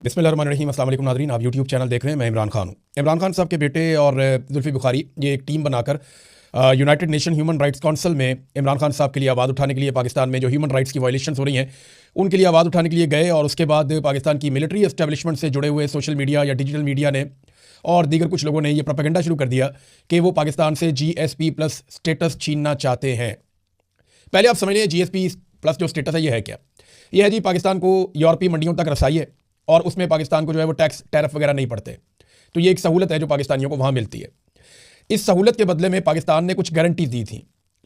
बिस्मिल्लाहिर्रहमानिर्रहीम। अस्सलाम वालेकुम नाज़रीन, आप यूट्यूब चैनल देख रहे हैं। मैं इमरान खान हूँ। इमरान खान साहब के बेटे और जुल्फ़ी बुखारी ये एक टीम बनाकर United nation human rights council में इमरान खान साहब के लिए आवाज़ उठाने के लिए पाकिस्तान में जो ह्यूमन राइट्स की वायलेशंस हो रही हैं उनके लिए आवाज़ उठाने के लिए गए। और उसके बाद पाकिस्तान की मिलिट्री एस्टेब्लिशमेंट से जुड़े हुए सोशल मीडिया या डिजिटल मीडिया ने और दीगर कुछ लोगों ने ये प्रोपेगेंडा शुरू कर दिया कि वो पाकिस्तान से GSP+ स्टेटस छीनना चाहते हैं। पहले आप समझ लें GSP+ जो स्टेटस है ये है क्या। ये है जी, पाकिस्तान को यूरोपीय मंडियों तक रसाई है और उसमें पाकिस्तान को जो है वो टैक्स टैरिफ वगैरह नहीं पड़ते। तो ये एक सहूलत है जो पाकिस्तानियों को वहाँ मिलती है। इस सहूलत के बदले में पाकिस्तान ने कुछ गारंटी दी थी,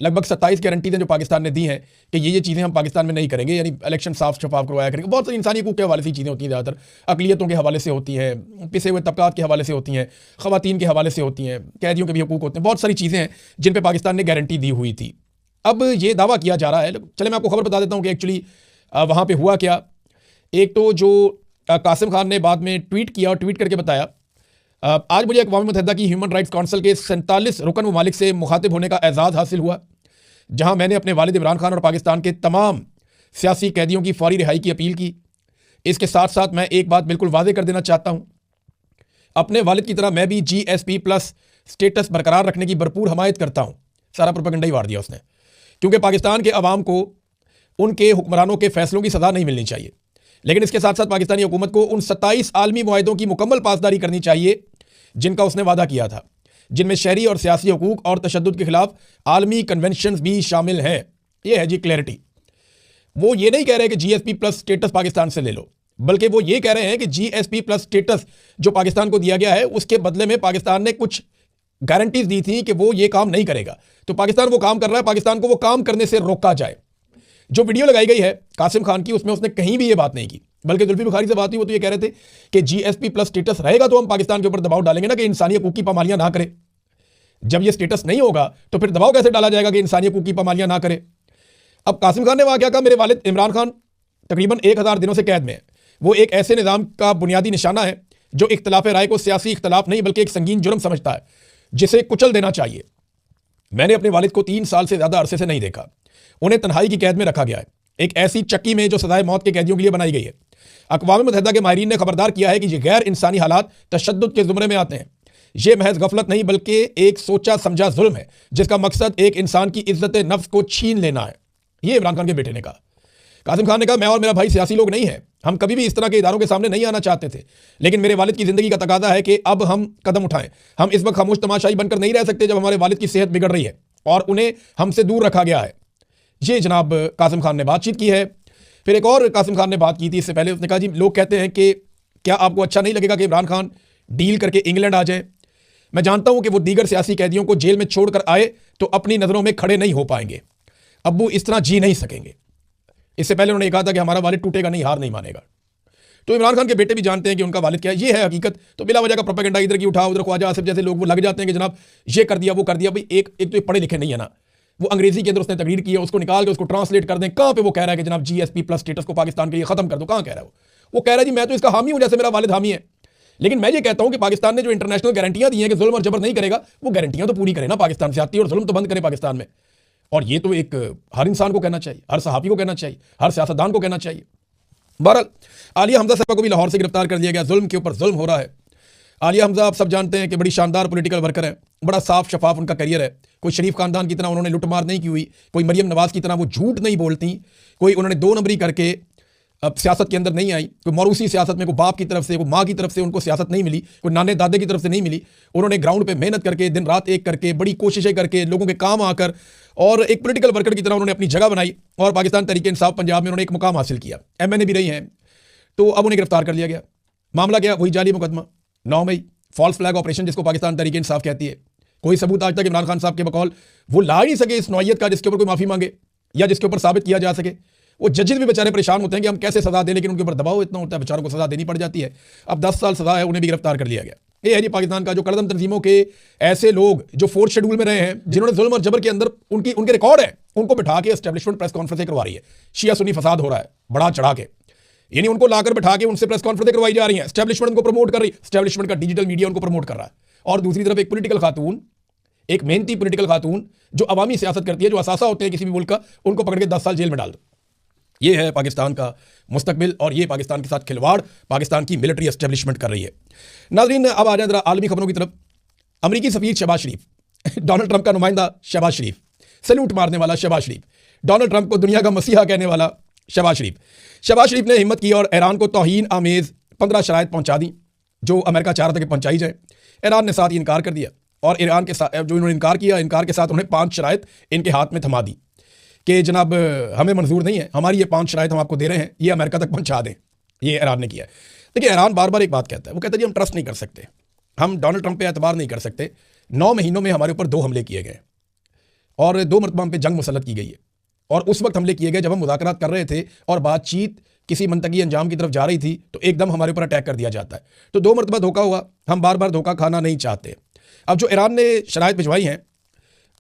लगभग 27 गारंटीज़ जो पाकिस्तान ने दी हैं कि ये चीज़ें हम पाकिस्तान में नहीं करेंगे, यानी इलेक्शन साफ शफाफ करवाया करेंगे। बहुत सारी इंसानी हकूक़ के हवाले से चीज़ें होती हैं, ज़्यादातर अकलियतों के हवाले से होती हैं, पिसे हुए तबकात के हवाले से होती हैं, ख़वातीन के हवाले से होती हैं, कैदियों के भी हकूक़ होते हैं। बहुत सारी चीज़ें हैं जिन पर पाकिस्तान ने गारंटी दी हुई थी। अब ये दावा किया जा रहा है, चले मैं आपको खबर बता देता हूँ कि एक्चुअली वहाँ पर हुआ क्या। एक तो जो कासिम खान ने बाद में ट्वीट किया और ट्वीट करके बताया, आज मुझे अक़वाम मुत्तहिदा की ह्यूमन राइट्स काउंसिल के 47 रुकन ममालिक से मुखातिब होने का एजाज़ हासिल हुआ, जहां मैंने अपने वालिद इमरान खान और पाकिस्तान के तमाम सियासी कैदियों की फौरी रिहाई की अपील की। इसके साथ साथ मैं एक बात बिल्कुल वाज़ेह कर देना चाहता हूं, अपने वालिद की तरह मैं भी GSP+ स्टेटस बरकरार रखने की भरपूर हमायत करता हूं। सारा प्रोपेगेंडा ही वार दिया उसने, क्योंकि पाकिस्तान के अवाम को उनके हुक्मरानों के फैसलों की सज़ा नहीं मिलनी चाहिए, लेकिन इसके साथ साथ पाकिस्तानी हुकूमत को उन 27 आलमी मुआहिदों की मुकम्मल पासदारी करनी चाहिए जिनका उसने वादा किया था, जिनमें शहरी और सियासी हकूक़ और तशद्दुद के खिलाफ आलमी कन्वेंशन भी शामिल हैं। ये है जी क्लैरिटी। वो ये नहीं कह रहे कि GSP+ स्टेटस पाकिस्तान से ले लो, बल्कि वो ये कह रहे हैं कि GSP+ स्टेटस जो पाकिस्तान को दिया गया है उसके बदले में पाकिस्तान ने कुछ गारंटीज दी थी कि वो ये काम नहीं करेगा। तो पाकिस्तान वो काम कर रहा है, पाकिस्तान को वो काम करने से रोका जाए। जो वीडियो लगाई गई है कासिम खान की, उसमें उसने कहीं भी ये बात नहीं की, बल्कि जुल्फ़ी बुखारी से बात हुई, वो तो ये कह रहे थे कि GSP+ स्टेटस रहेगा तो हम पाकिस्तान के ऊपर दबाव डालेंगे ना कि इंसानी हकूक़ की पामालियां ना करे। जब ये स्टेटस नहीं होगा तो फिर दबाव कैसे डाला जाएगा कि इंसानी हकूक़ की पामालियां ना करे। अब कासिम खान ने वहां क्या कहा, मेरे वालिद इमरान खान तकरीबन 1000 दिनों से कैद में है। वो एक ऐसे निज़ाम का बुनियादी निशाना है जो इख्तलाफ राय को सियासी इख्तलाफ नहीं बल्कि एक संगीन जुर्म समझता है, जिसे कुचल देना चाहिए। मैंने अपने वालिद को 3 साल से ज़्यादा अरसे से नहीं देखा। उन्हें तन्हाई की कैद में रखा गया है, एक ऐसी चक्की में जो सजाए मौत के कैदियों के लिए बनाई गई है। अक़वाम मुत्तहिदा के माहिरीन ने खबरदार किया है कि ये गैर इंसानी हालात तशद्दुद के ज़ुमरे में आते हैं। ये महज गफलत नहीं बल्कि एक सोचा समझा जुल्म है जिसका मकसद एक इंसान की इज्जत नफ्स को छीन लेना है। ये इमरान खान के बेटे ने कहा। कासिम खान ने कहा, मैं और मेरा भाई सियासी लोग नहीं हैं, हम कभी भी इस तरह के इदारों के सामने नहीं आना चाहते थे, लेकिन मेरे वालिद की ज़िंदगी का तकाजा है कि अब हम कदम उठाएं। हम इस वक्त खामोश तमाशाई बनकर नहीं रह सकते जब हमारे वालिद की सेहत बिगड़ रही है और उन्हें हमसे दूर रखा गया है। ये जनाब कासिम खान ने बातचीत की है। फिर एक और कासिम खान ने बात की थी इससे पहले, उसने कहा जी लोग कहते हैं कि क्या आपको अच्छा नहीं लगेगा कि इमरान खान डील करके इंग्लैंड आ जाए। मैं जानता हूं कि वो दीगर सियासी कैदियों को जेल में छोड़कर आए तो अपनी नज़रों में खड़े नहीं हो पाएंगे, अब वो इस तरह जी नहीं सकेंगे। इससे पहले उन्होंने कहा था कि हमारा वालिद टूटेगा नहीं, हार नहीं मानेगा। तो इमरान खान के बेटे भी जानते हैं कि उनका वालिद क्या है, ये है हकीकत। तो बिला वजह का प्रोपेगेंडा इधर की उठा उधर ख्वाजा आसिफ जैसे लोग वो लग जाते हैं कि जनाब ये कर दिया वो कर दिया। भाई एक तो ये पढ़े लिखे नहीं है ना, वो अंग्रेजी के अंदर उसने तकरीर की है, उसको निकाल के उसको ट्रांसलेट कर दें। कहाँ पे वो कह रहा है कि जनाब GSP+ स्टेटस को पाकिस्तान के लिए खत्म कर दो, कहाँ कह रहा है वो कह रहा है जी मैं तो इसका हामी हूं जैसे मेरा वालिद हामी है। लेकिन मैं ये कहता हूं कि पाकिस्तान ने जो इंटरनेशनल गारंटियां दी हैं कि जुल्म और जबर नहीं करेगा, वो गारंटियां तो पूरी करे ना, पाकिस्तान से आती है और जुल्म तो बंद करे पाकिस्तान में। और ये तो एक हर इंसान को कहना चाहिए, हर सहाफ़ी को कहना चाहिए, हर सियासतदान को कहना चाहिए। बहरहाल आलिया हमजा साहब को भी लाहौर से गिरफ्तार कर दिया गया। जुल्म के ऊपर जुल्म हो रहा है। आलिया हमजा आप सब जानते हैं कि बड़ी शानदार पॉलिटिकल वर्कर है, बड़ा साफ शफाफ उनका करियर है। कोई शरीफ खानदान की तरह उन्होंने लुटमार नहीं की हुई, कोई मरियम नवाज की तरह वो झूठ नहीं बोलती, कोई उन्होंने 2 नंबरी करके सियासत के अंदर नहीं आई, कोई मौरूसी सियासत में कोई बाप की तरफ से कोई माँ की तरफ से उनको सियासत नहीं मिली, कोई नाने दादे की तरफ से नहीं मिली। उन्होंने ग्राउंड पे मेहनत करके दिन रात एक करके बड़ी कोशिशें करके लोगों के काम आकर और एक पॉलिटिकल वर्कर की तरह उन्होंने अपनी जगह बनाई और पाकिस्तान तहरीक इंसाफ पंजाब में उन्होंने एक मुकाम हासिल किया। MNA भी रही हैं। तो अब उन्हें गिरफ्तार कर लिया गया। मामला क्या, वही जाली मुकदमा 9 मई फॉल्स फ्लैग ऑपरेशन जिसको पाकिस्तान तहरीक इंसाफ कहती है। कोई सबूत आज तक इमरान खान साहब के बकौल वो ला ही नहीं सके इस नौयत का जिसके ऊपर कोई माफी मांगे या जिसके ऊपर साबित किया जा सके। वो जजेस भी बेचारे परेशान होते हैं कि हम कैसे सजा दें, लेकिन उनके ऊपर दबाव इतना होता है, बेचारों को सजा देनी पड़ जाती है। अब 10 साल सजा है, उन्हें भी गिरफ्तार कर लिया गया। ये है जी पाकिस्तान का जो कड़दम तंजीमों के ऐसे लोग जो 4th शेड्यूल में रहे हैं, जिन्होंने जुल्म और जबर के अंदर उनके रिकॉर्ड है, उनको बिठा के एस्टेब्लिशमेंट प्रेस कॉन्फ्रेंस करवा रही है। शिया सुन्नी फसाद हो रहा है बढ़ा चढ़ा के, यानी उनको लाकर बिठा के उनसे प्रेस कॉन्फ्रेंस करवाई जा रही है। एस्टेब्लिशमेंट उनको प्रमोट कर रही है, एस्टेब्लिशमेंट का डिजिटल मीडिया उनको प्रमोट कर रहा है। और दूसरी तरफ एक पॉलिटिकल खातून, एक मेहनती पॉलिटिकल खातून जो अवामी सियासत करती है, जो असासा होते हैं किसी भी मुल्क का, उनको पकड़ के 10 साल जेल में डाल दो। ये है पाकिस्तान का मुस्तकबिल और ये पाकिस्तान के साथ खिलवाड़ पाकिस्तान की मिलिट्री एस्टेब्लिशमेंट कर रही है। नाज़रीन, अब आ जाए जरा आलमी खबरों की तरफ। अमरीकी सफीर शहबाज शरीफ, डोनाल्ड ट्रंप का नुमाइंदा शहबाज शरीफ, सैल्यूट मारने वाला शहबाज शरीफ, डोनाल्ड ट्रंप को दुनिया का मसीहा कहने वाला शहबाज शरीफ। शहबाज शरीफ ने हिम्मत की और ईरान को तौहीन आमेज़ 15 शराइत पहुंचा दी जो अमेरिका चाह रहा था कि पहुंचाई जाए। ईरान ने साथ ही इनकार कर दिया और ईरान के साथ जो इन्होंने इनकार किया, इनकार के साथ उन्हें 5 शराइत इनके हाथ में थमा दी कि जनाब हमें मंजूर नहीं है, हमारी ये 5 शराइत हम आपको दे रहे हैं, ये अमेरिका तक पहुंचा दें। ये ईरान ने किया। देखिए, ईरान बार बार एक बात कहता है, वो कहता है जी हम ट्रस्ट नहीं कर सकते, हम डोनाल्ड ट्रंप पे एतबार नहीं कर सकते। 9 महीनों में हमारे ऊपर 2 हमले किए गए और 2 मरतबा हम पे जंग मुसल्लत की गई है और उस वक्त हमले किए गए जब हम मुज़ाकरात कर रहे थे और बातचीत किसी मंतकी अंजाम की तरफ जा रही थी तो एकदम हमारे ऊपर अटैक कर दिया जाता है। तो 2 मरतबा धोखा हुआ, हम बार बार धोखा खाना नहीं चाहते। अब जो ईरान ने शराइत भिजवाई हैं,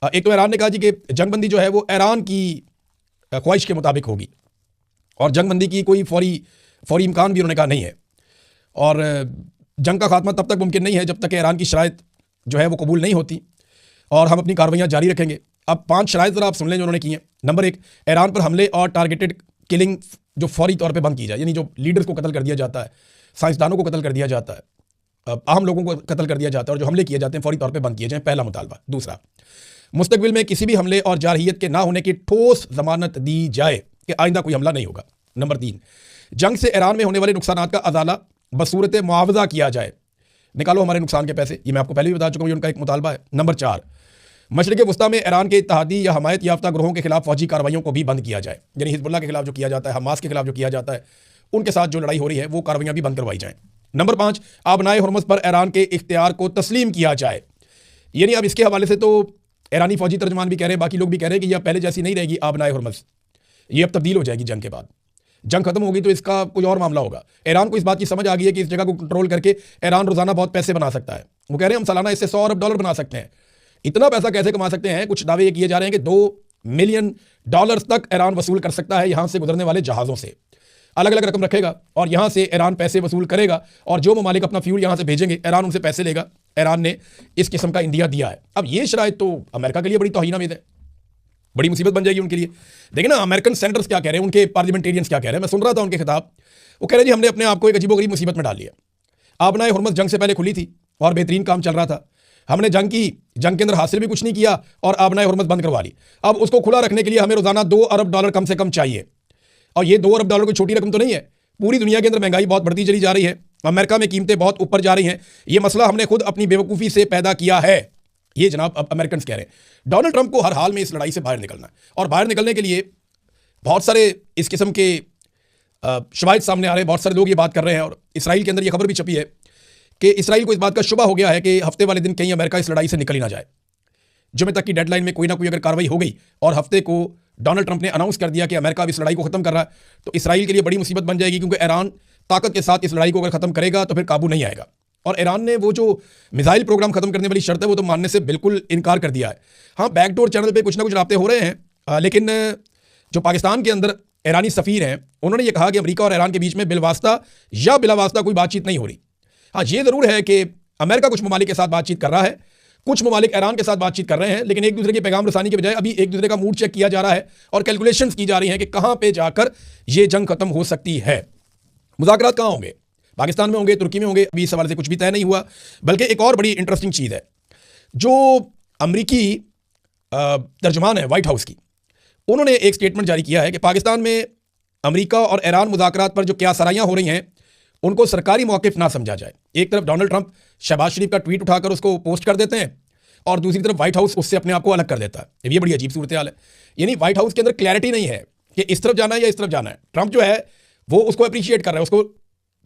एक तो ईरान ने कहा जी कि जंगबंदी जो है वो ईरान की ख्वाहिश के मुताबिक होगी और जंगबंदी की कोई फौरी इम्कान भी उन्होंने कहा नहीं है और जंग का खात्मा तब तक मुमकिन नहीं है जब तक ईरान की शराइत जो है वो कबूल नहीं होती और हम अपनी कार्रवाइयाँ जारी रखेंगे। अब 5 शराइत ज़रा आप सुन लें जो उन्होंने की हैं। नंबर 1, ईरान पर हमले और टारगेटेड किलिंग जो फौरी तौर पे बंद की जाए, यानी जो लीडर्स को कत्ल कर दिया जाता है, साइंसदानों को कत्ल कर दिया जाता है, आम लोगों को कत्ल कर दिया जाता है और जो हमले किए जाते हैं फौरी तौर पे बंद किए जाएं, पहला मुतालबा। दूसरा, मुस्तकबिल में किसी भी हमले और जारहियत के ना होने की ठोस जमानत दी जाए कि आइंदा कोई हमला नहीं होगा। नंबर 3, जंग से ईरान में होने वाले नुकसानात का अजाला बसूरत मुआवजा किया जाए, निकालो हमारे नुकसान के पैसे। ये मैं आपको पहले भी बता चुका हूँ, ये उनका एक मुतालबा है। नंबर 4, मशरिक़ वस्ता में ईरान के इत्तेहादी या हमायत याफ्ता ग्रोहों के खिलाफ फौजी कार्रवाइयों को भी बंद किया जाए, यानी हिजबुल्लाह के खिलाफ जो किया जाता है, हमास के खिलाफ जो किया जाता है, उनके साथ जो लड़ाई हो रही है वो कार्रवाइयाँ भी बंद करवाई जाएँ। नंबर 5, आबनाए हुर्मुज़ पर ईरान के इख्तियार को तस्लीम किया जाए। यानी अब इसके हवाले से तो ईरानी फौजी तर्जमान भी कह रहे हैं, बाकी लोग भी कह रहे हैं कि यह पहले जैसी नहीं रहेगी आबनाए हुर्मुज़, ये अब तब्दील हो जाएगी जंग के बाद। जंग खत्म होगी तो इसका कोई और मामला होगा। ईरान को इस बात की समझ आ गई है कि इस जगह को कंट्रोल करके ईरान रोजाना बहुत पैसे बना सकता है। वो कह रहे हैं हम सालाना इससे $100 अरब बना सकते हैं। इतना पैसा कैसे कमा सकते हैं? कुछ दावे ये किए जा रहे हैं कि $2 मिलियन तक ईरान वसूल कर सकता है यहां से गुजरने वाले जहाज़ों से। अलग अलग रकम रखेगा और यहां से ईरान पैसे वसूल करेगा और जो ममालिक अपना फ्यूल यहां से भेजेंगे ईरान उनसे पैसे लेगा। ईरान ने इस किस्म का इंडिया दिया है। अब ये शराइत तो अमेरिका के लिए बड़ी तौहीन-आमेज़ है, बड़ी मुसीबत बन जाएगी उनके लिए। देखिए ना, अमेरिकन सेनेटर्स क्या कह रहे हैं, उनके पार्लियामेंटेरियंस क्या कह रहे हैं। मैं सुन रहा था उनके खिताब, वो कह रहे हैं जी हमने अपने आप को एक अजीबोगरीब मुसीबत में डाल लिया। आबनाए हुर्मुज़ जंग से पहले खुली थी और बेहतरीन काम चल रहा था, हमने जंग की, जंग के अंदर हासिल भी कुछ नहीं किया और आबनाए हुर्मुज़ बंद करवा ली। अब उसको खुला रखने के लिए हमें रोजाना $2 अरब कम से कम चाहिए और ये $2 अरब कोई छोटी रकम तो नहीं है। पूरी दुनिया के अंदर महंगाई बहुत बढ़ती चली जा रही है, अमेरिका में कीमतें बहुत ऊपर जा रही हैं। ये मसला हमने खुद अपनी बेवकूफ़ी से पैदा किया है, ये जनाब अब अमेरिकन कह रहे हैं। डोनाल्ड ट्रंप को हर हाल में इस लड़ाई से बाहर निकलना है और बाहर निकलने के लिए बहुत सारे इस किस्म के शवाहिद सामने आ रहे हैं, बहुत सारे लोग ये बात कर रहे हैं और इसराइल के अंदर ये खबर भी छपी है कि इसराइल को इस बात का शुबा हो गया है कि हफ्ते वाले दिन कहीं अमेरिका इस लड़ाई से निकल ही ना जाए। जुमे तक की डेडलाइन में कोई ना कोई अगर कार्रवाई हो गई और हफ्ते को डोनाल्ड ट्रंप ने अनाउंस कर दिया कि अमेरिका अब इस लड़ाई को खत्म कर रहा है, तो इसराइल के लिए बड़ी मुसीबत बन जाएगी, क्योंकि ईरान ताकत के साथ इस लड़ाई को अगर खत्म करेगा तो फिर काबू नहीं आएगा। और ईरान ने वो जो मिसाइल प्रोग्राम खत्म करने वाली शर्त है वो तो मानने से बिल्कुल इनकार कर दिया है। हाँ, बैकडोर चैनल पे कुछ ना कुछ राब्ते हो रहे हैं, लेकिन जो पाकिस्तान के अंदर ईरानी सफ़ीर हैं उन्होंने ये कहा कि अमेरिका और ईरान के बीच में बिलवास्ता या बिलावास्ता कोई बातचीत नहीं हो रही। हाँ, ये ज़रूर है कि अमेरिका कुछ ममालिक के साथ बातचीत कर रहा है, कुछ ममालिक ईरान के साथ बातचीत कर रहे हैं, लेकिन एक दूसरे के पैगाम रसानी के बजाय अभी एक दूसरे का मूड चेक किया जा रहा है और कैलकुलेशंस की जा रही हैं कि कहाँ पे जाकर ये जंग खत्म हो सकती है। मुज़ाकरात कहाँ होंगे? पाकिस्तान में होंगे, तुर्की में होंगे? अभी इस सवाल से कुछ भी तय नहीं हुआ। बल्कि एक और बड़ी इंटरेस्टिंग चीज़ है, जो अमरीकी तर्जुमान है व्हाइट हाउस की, उन्होंने एक स्टेटमेंट जारी किया है कि पाकिस्तान में अमरीका और ईरान मुज़ाकरात पर जो क्या सराहियाँ हो रही हैं उनको सरकारी मौक़िफ़ ना समझा जाए। एक तरफ डोनाल्ड ट्रंप शहबाज शरीफ का ट्वीट उठाकर उसको पोस्ट कर देते हैं और दूसरी तरफ व्हाइट हाउस उससे अपने आप को अलग कर देता है। ये बड़ी अजीब सूरत हाल है। यानी व्हाइट हाउस के अंदर क्लैरिटी नहीं है कि इस तरफ जाना है या इस तरफ जाना है। ट्रंप जो है वो उसको अप्रिशिएट कर रहा है, उसको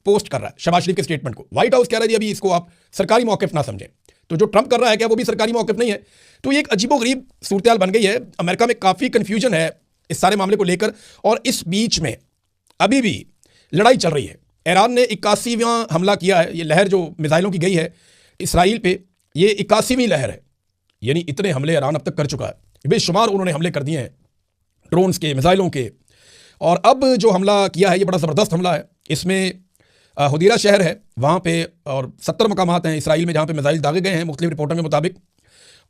पोस्ट कर रहा है शहबाज शरीफ के स्टेटमेंट को। व्हाइट हाउस कह रहा है जी अभी इसको आप सरकारी मौक़िफ़ ना समझें। तो जो ट्रंप कर रहा है क्या वो भी सरकारी मौक़िफ़ नहीं है? तो ये एक अजीबोगरीब सूरत हाल बन गई है। अमेरिका में काफ़ी कन्फ्यूजन है इस सारे मामले को लेकर और इस बीच में अभी भी लड़ाई चल रही है। ईरान ने 81वां हमला किया है। ये लहर जो मिसाइलों की गई है इसराइल पे, ये 81वीं लहर है। यानी इतने हमले ईरान अब तक कर चुका है, बेशुमार उन्होंने हमले कर दिए हैं ड्रोन्स के, मिसाइलों के। और अब जो हमला किया है ये बड़ा ज़बरदस्त हमला है। इसमें हुदीरा शहर है वहाँ पे और 70 मकामात हैं इसराइल में जहाँ पे मिसाइल दागे गए हैं मुख्तलिफ रिपोर्टों के मुताबिक,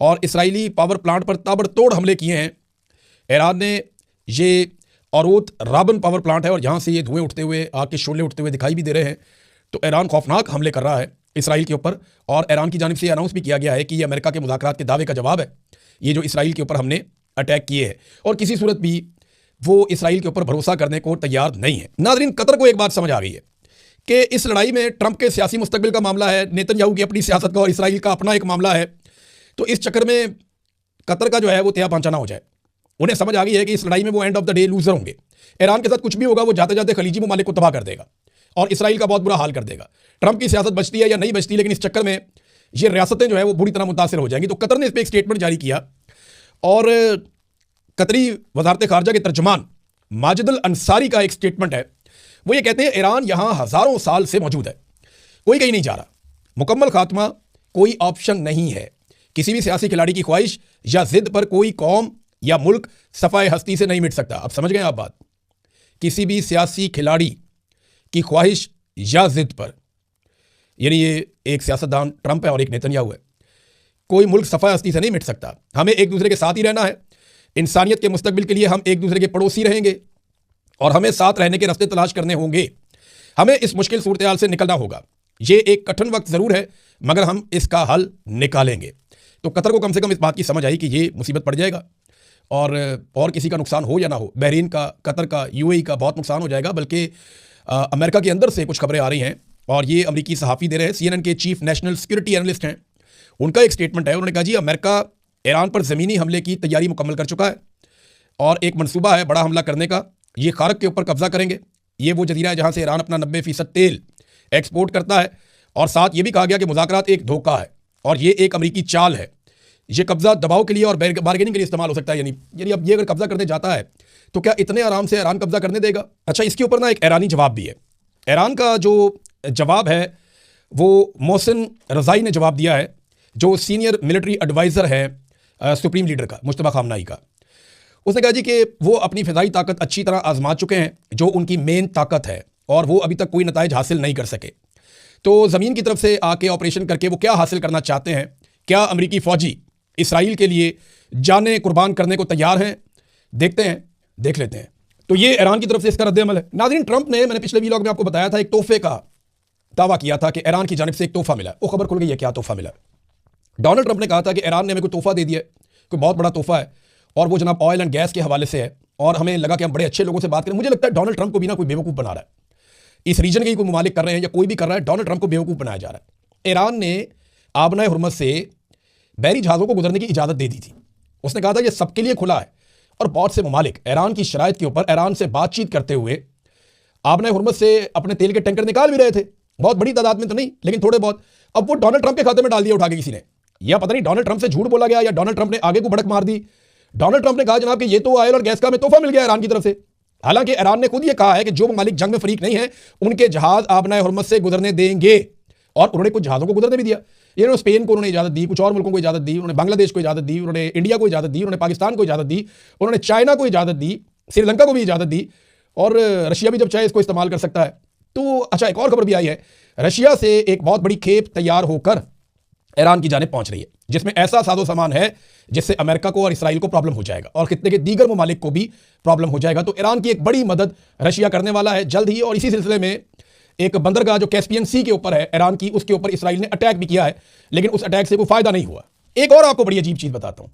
और इसराइली पावर प्लांट पर ताबड़तोड़ हमले किए हैं ईरान ने। ये औरोत राबन पावर प्लांट है और जहाँ से ये धुएं उठते हुए, आग के शोले उठते हुए दिखाई भी दे रहे हैं। तो ईरान खौफनाक हमले कर रहा है इसराइल के ऊपर, और ईरान की जानिब से अनाउंस भी किया गया है कि ये अमेरिका के मुज़ाकरात के दावे का जवाब है, ये जो इसराइल के ऊपर हमने अटैक किए हैं, और किसी सूरत भी वो इसराइल के ऊपर भरोसा करने को तैयार नहीं है। नाज़रीन, कतर को एक बात समझ आ गई है कि इस लड़ाई में ट्रंप के सियासी मुस्तकबिल का मामला है, नेतन्याहू की अपनी सियासत का और इसराइल का अपना एक मामला है। तो इस चक्कर में कतर का जो है वो त्या पांचा ना हो जाए। उन्हें समझ आ गई है कि इस लड़ाई में वो end of the day loser होंगे। ईरान के साथ कुछ भी होगा वो जाते जाते खलीजी ममालिक को तबाह कर देगा और इसराइल का बहुत बुरा हाल कर देगा। ट्रंप की सियासत बचती है या नहीं बचती, लेकिन इस चक्कर में ये रियासतें जो है वो बुरी तरह मुतासिर हो जाएंगी। तो कतर ने इस पर एक स्टेटमेंट जारी किया और कतरी वजारत खारजा के तर्जमान माजिद अल अंसारी का एक स्टेटमेंट है। वो ये कहते हैं ईरान यहां हजारों साल से मौजूद है, कोई कहीं नहीं जा रहा, मुकम्मल खात्मा कोई ऑप्शन नहीं है। किसी भी सियासी खिलाड़ी की ख्वाहिश या जिद पर कोई कौम या मुल्क सफाए हस्ती से नहीं मिट सकता। अब समझ गए आप बात? किसी भी सियासी खिलाड़ी की ख्वाहिश या जिद पर, यानी ये एक सियासतदान ट्रंप है और एक नेतन्याहू है, कोई मुल्क सफाए हस्ती से नहीं मिट सकता। हमें एक दूसरे के साथ ही रहना है, इंसानियत के मुस्तकबिल के लिए हम एक दूसरे के पड़ोसी रहेंगे और हमें साथ रहने के रास्ते तलाश करने होंगे। हमें इस मुश्किल सूरत हाल से निकलना होगा। ये एक कठिन वक्त ज़रूर है मगर हम इसका हल निकालेंगे। तो कतर को कम से कम इस बात की समझ आई कि ये मुसीबत पड़ जाएगा और किसी का नुकसान हो या ना हो, बहरीन का, कतर का, यूएई का बहुत नुकसान हो जाएगा। बल्कि अमेरिका के अंदर से कुछ खबरें आ रही हैं और ये अमेरिकी सहाफ़ी दे रहे हैं, CNN के चीफ नेशनल सिक्योरिटी एनालिस्ट हैं, उनका एक स्टेटमेंट है। उन्होंने कहा जी अमेरिका ईरान पर ज़मीनी हमले की तैयारी मुकम्मल कर चुका है और एक मनसूबा है बड़ा हमला करने का। ये खारक के ऊपर कब्जा करेंगे। ये वो जजीरा है जहाँ से ईरान अपना 90% तेल एक्सपोर्ट करता है। और साथ ये भी कहा गया कि मुज़ाकरात एक धोखा है और ये एक अमेरिकी चाल है। ये कब्जा दबाव के लिए और बार्गेनिंग के लिए इस्तेमाल हो सकता है। यानी अब ये अगर कब्जा करने जाता है तो क्या इतने आराम से ईरान कब्जा करने देगा? अच्छा, इसके ऊपर ना एक ईरानी जवाब भी है। ईरान का जो जवाब है वो मोहसिन रज़ाई ने जवाब दिया है, जो सीनियर मिलिट्री एडवाइज़र है सुप्रीम लीडर का, मुश्तबा खामनाई का। उसने कहा जी कि वो अपनी फ़िज़ाई ताकत अच्छी तरह आजमा चुके हैं, जो उनकी मेन ताकत है, और वो अभी तक कोई नताइज हासिल नहीं कर सके। तो ज़मीन की तरफ से आके ऑपरेशन करके वो क्या हासिल करना चाहते हैं? क्या अमेरिकी फ़ौजी इसराइल के लिए जानें कुर्बान करने को तैयार हैं? देखते हैं, देख लेते हैं। तो ये ईरान की तरफ से इसका रद्द-ए-अमल है। नाज़रीन, ट्रंप ने, मैंने पिछले व्लॉग में आपको बताया था, एक तोहफे का दावा किया था कि ईरान की जानिब से एक तोहफा मिला। वो खबर खुल गई है, क्या तोहफा मिला? डोनाल्ड ट्रंप ने कहा था कि ईरान ने हमें कोई तोहफा दे दिया, कोई बहुत बड़ा तोहफा है, और वो जनाब ऑयल एंड गैस के हवाले से है। और हमें लगा कि हम बड़े अच्छे लोगों से बात करें। मुझे लगता है डोनाल्ड ट्रंप को भी ना कोई बेवकूफ़ बना रहा है। इस रीजन के ही कोई ममालिक कर रहे हैं या कोई भी कर रहा है, डोनाल्ड ट्रंप को बेवकूफ़ बनाया जा रहा है। ईरान ने आबना हुर्मुज़ से बहरी जहाज़ों को गुजरने की इजाज़त दे दी थी। उसने कहा था ये सबके लिए खुला है, और बहुत से ममालिक ईरान की शराइत के ऊपर ईरान से बातचीत करते हुए आबना हुर्मुज़ से अपने तेल के टैंकर निकाल भी रहे थे। बहुत बड़ी तादाद में तो नहीं, लेकिन थोड़े बहुत। अब वो डोनाल्ड ट्रंप के खाते में डाल दिया उठा के किसी ने, या पता नहीं डोनाल्ड ट्रंप से झूठ बोला गया या डोनाल्ड ट्रंप ने आगे को भड़क मार दी। डोनाल्ड ट्रंप ने कहा जनाब कि ये तो ऑयल और गैस का हमें तोहफा मिल गया ईरान की तरफ से। हालांकि ईरान ने खुद ये कहा है कि जो ममालिक जंग में फरीक नहीं है उनके जहाज आबना हुर्मुज़ से गुजरने देंगे, और उन्होंने कुछ जहाज़ों को गुजरने भी दिया। इन्होंने स्पेन को उन्होंने इजाज़त दी, कुछ और मुल्कों को इजाज़त दी, उन्होंने बांग्लादेश को इजाज़त दी, उन्होंने इंडिया को इजाज़त दी, उन्होंने पाकिस्तान को इजाज़त दी, उन्होंने चाइना को इजाज़त दी, श्रीलंका को भी इजाज़त दी, और रशिया भी जब चाहे इसको इस्तेमाल कर सकता है। तो अच्छा, एक और खबर भी आई है, रशिया से एक बहुत बड़ी खेप तैयार होकर ईरान की जानिब पहुंच रही है, जिसमें ऐसा साजो सामान है जिससे अमेरिका को और इसराइल को प्रॉब्लम हो जाएगा और खित्ते के दीगर ममालिक को भी प्रॉब्लम हो जाएगा। तो ईरान की एक बड़ी मदद रशिया करने वाला है जल्द ही। और इसी सिलसिले में एक बंदरगाह जो कैस्पियन सी के ऊपर है ईरान की, उसके ऊपर इसराइल ने अटैक भी किया है, लेकिन उस अटैक से कोई फायदा नहीं हुआ। एक और आपको बड़ी अजीब चीज बताता हूं।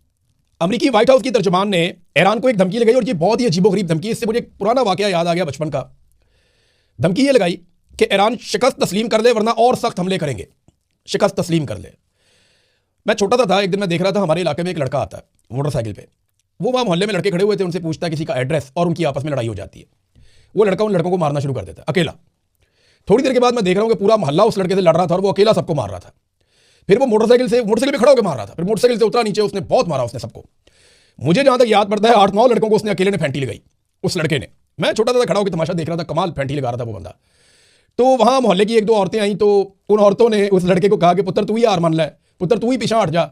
अमेरिकी व्हाइट हाउस की तर्जमान ने ईरान को एक धमकी लगाई, और ये बहुत ही अजीबोगरीब धमकी। इससे मुझे एक पुराना वाकया याद आ गया बचपन का। धमकी ये लगाई कि ईरान शिकस्त तस्लीम कर ले वरना और सख्त हमले करेंगे, शिकस्त तस्लीम कर ले। मैं छोटा सा था, एक दिन मैं देख रहा था हमारे इलाके में एक लड़का आता है मोटरसाइकिल पे। वो वहाँ मोहल्ले में लड़के खड़े हुए थे, उनसे पूछता है किसी का एड्रेस, और उनकी आपस में लड़ाई हो जाती है। वो लड़का उन लड़कों को मारना शुरू कर देता है अकेला। थोड़ी देर के बाद मैं देख रहा हूँ कि पूरा मोहल्ला उस लड़के से लड़ रहा था और वो अकेला सबको मार रहा था। फिर वो मोटरसाइकिल पे खड़ा होकर मार रहा था, फिर मोटरसाइकिल से उतरा नीचे, उसने बहुत मारा उसने सबको। मुझे जहां तक याद पड़ता है 8-9 लड़कों को उसने अकेले ने फेंटी लगाई उस लड़के ने। मैं छोटा था, खड़ा होकर तमाशा देख रहा था, कमाल फेंटी लगा रहा था वो बंदा। तो वहां मोहल्ले की 1-2 औरतें आई, तो उन औरतों ने उस लड़के को कहा कि पुत्र तू ही हार मान ले, पुत्र तू ही पीछा हट जा।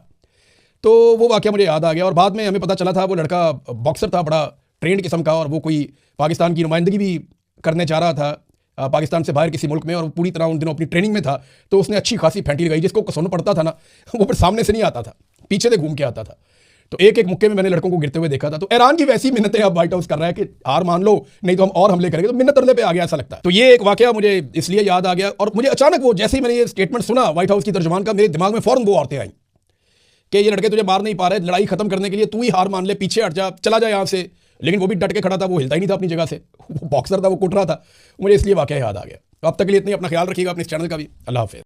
तो वो वाकया मुझे याद आ गया, और बाद में हमें पता चला था वो लड़का बॉक्सर था, बड़ा ट्रेंड किस्म का, और वो कोई पाकिस्तान की नुमाइंदगी भी करने जा रहा था पाकिस्तान से बाहर किसी मुल्क में, और पूरी तरह उन दिनों अपनी ट्रेनिंग में था। तो उसने अच्छी खासी फेंटी लगाई, जिसको कसौन पड़ता था ना वो फिर सामने से नहीं आता था, पीछे से घूम के आता था। तो एक एक मुक्के में मैंने लड़कों को गिरते हुए देखा था। तो ईरान की वैसी मिन्नतें अब व्हाइट हाउस कर रहा है कि हार मान लो नहीं तो हम और हमले करेंगे। तो मिन्नत तरले पे आ गया ऐसा लगता है। तो ये एक वाकया मुझे इसलिए याद आ गया, और मुझे अचानक वो जैसे ही मैंने ये स्टेटमेंट सुना व्हाइट हाउस की तर्जुमान का, मेरे दिमाग में फौरन वो औरतें आई कि ये लड़के तुझे मार नहीं पा रहे, लड़ाई खत्म करने के लिए तू ही हार मान ले, पीछे हट जा, चला जा यहाँ से। लेकिन वो भी डट के खड़ा था, वो हिलता ही नहीं था अपनी जगह से, वो बॉक्सर था, वो कुट रहा था। मुझे इसलिए वाकया याद आ गया। तो अब तक के लिए इतनी, अपना ख्याल रखिएगा, अपने इस चैनल का भी। अल्लाह हाफिज़।